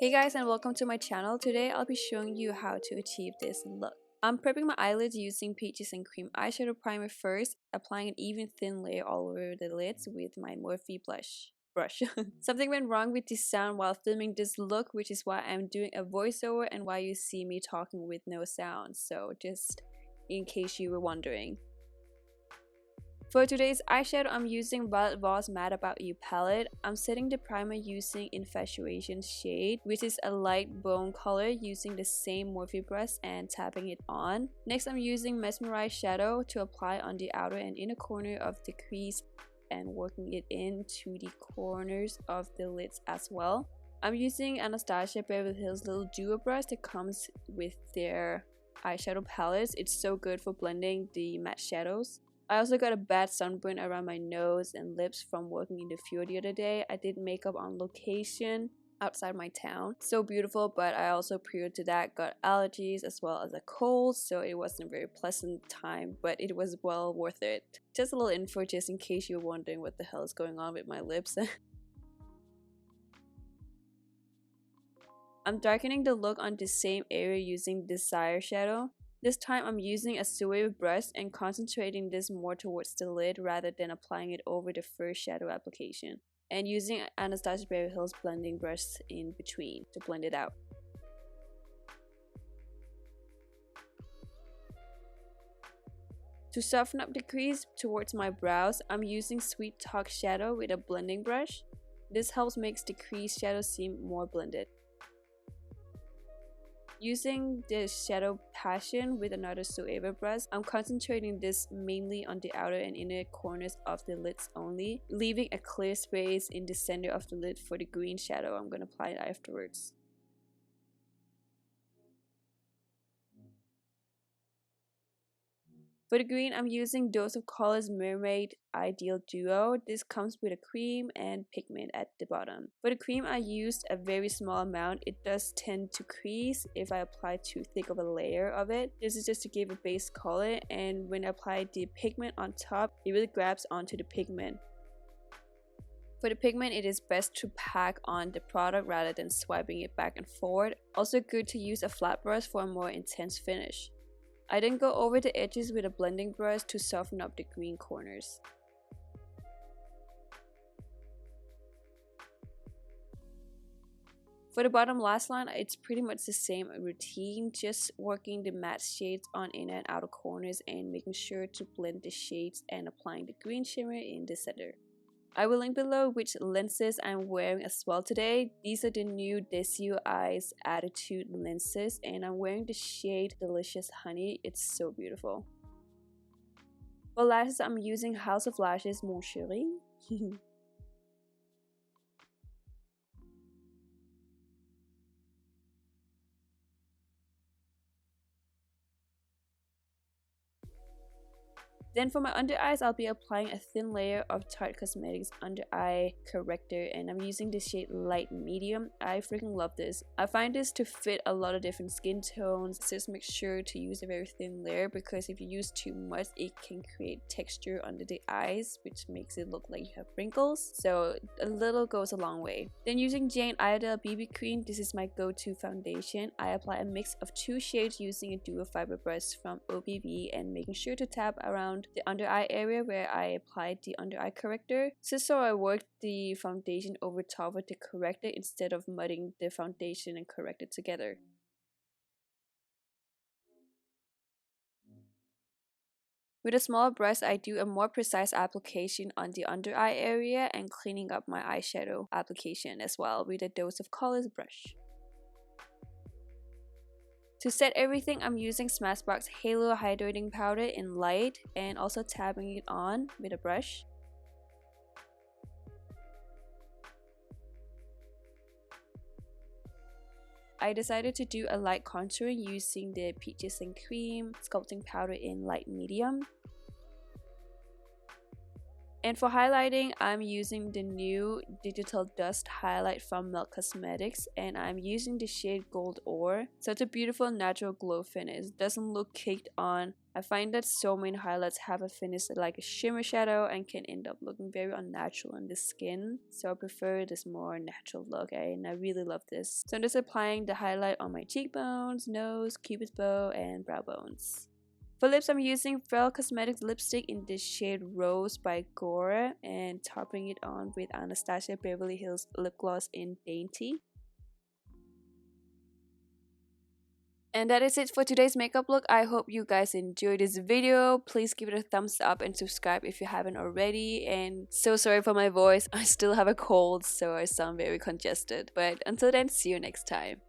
Hey guys, and welcome to my channel. Today I'll be showing you how to achieve this look. I'm prepping my eyelids using Peaches and Cream eyeshadow primer first, applying an even thin layer all over the lids with my Morphe brush. Something went wrong with the sound while filming this look, which is why I'm doing a voiceover and why you see me talking with no sound, so just in case you were wondering. For today's eyeshadow, I'm using Voss Mad About You palette. I'm setting the primer using Infatuation shade, which is a light bone color, using the same Morphe brush and tapping it on. Next, I'm using Mesmerize shadow to apply on the outer and inner corner of the crease and working it into the corners of the lids as well. I'm using Nataschap Beverly Hills little duo brush that comes with their eyeshadow palettes. It's so good for blending the matte shadows. I also got a bad sunburn around my nose and lips from working in the field the other day. I did makeup on location outside my town. So beautiful, but I also prior to that got allergies as well as a cold, so it wasn't a very pleasant time, but it was well worth it. Just a little info just in case you're wondering what the hell is going on with my lips. I'm darkening the look on the same area using Desire shadow. This time I'm using a Suave brush and concentrating this more towards the lid rather than applying it over the first shadow application. And using Anastasia Beverly Hills blending brush in between to blend it out. To soften up the crease towards my brows, I'm using Sweet Talk shadow with a blending brush. This helps make the crease shadow seem more blended. Using the Shadow Passion with another Suave brush, I'm concentrating this mainly on the outer and inner corners of the lids only, leaving a clear space in the center of the lid for the green shadow I'm going to apply afterwards. For the green, I'm using Dose of Colors Mermaid EyeDeal Duo. This comes with a cream and pigment at the bottom. For the cream, I used a very small amount. It does tend to crease if I apply too thick of a layer of it. This is just to give a base color, and when I apply the pigment on top, it really grabs onto the pigment. For the pigment, it is best to pack on the product rather than swiping it back and forward. Also good to use a flat brush for a more intense finish. I then go over the edges with a blending brush to soften up the green corners. For the bottom lash line, it's pretty much the same routine, just working the matte shades on inner and outer corners and making sure to blend the shades and applying the green shimmer in the center. I will link below which lenses I'm wearing as well today. These are the new Desio Eyes Attitude lenses, and I'm wearing the shade Delicious Honey. It's so beautiful. For lashes, I'm using House of Lashes Mon Cheri. Then for my under eyes, I'll be applying a thin layer of Tarte Cosmetics Under Eye Corrector, and I'm using the shade Light Medium. I freaking love this. I find this to fit a lot of different skin tones, so just make sure to use a very thin layer, because if you use too much, it can create texture under the eyes, which makes it look like you have wrinkles. So a little goes a long way. Then using Jane Iredale BB Cream, this is my go-to foundation. I apply a mix of two shades using a duo fiber brush from OBB and making sure to tap around the under eye area where I applied the under eye corrector. So I worked the foundation over top of the corrector instead of mudding the foundation and corrector together. With a smaller brush, I do a more precise application on the under eye area and cleaning up my eyeshadow application as well with a Dose of Colors brush. To set everything, I'm using Smashbox Halo Hydrating Powder in light and also tapping it on with a brush. I decided to do a light contouring using the Peaches and Cream Sculpting Powder in light medium. And for highlighting, I'm using the new Digital Dust highlight from Milk Cosmetics, and I'm using the shade Gold Ore. Such a beautiful natural glow finish, doesn't look caked on. I find that so many highlights have a finish like a shimmer shadow and can end up looking very unnatural on the skin, so I prefer this more natural look, and I really love this. So I'm just applying the highlight on my cheekbones, nose, cupid's bow, and brow bones. For lips, I'm using Frail Cosmetics lipstick in the shade Rose by Goar and topping it on with Nataschap Beverly Hills lip gloss in Dainty. And that is it for today's makeup look. I hope you guys enjoyed this video. Please give it a thumbs up and subscribe if you haven't already. And so sorry for my voice. I still have a cold, so I sound very congested. But until then, see you next time.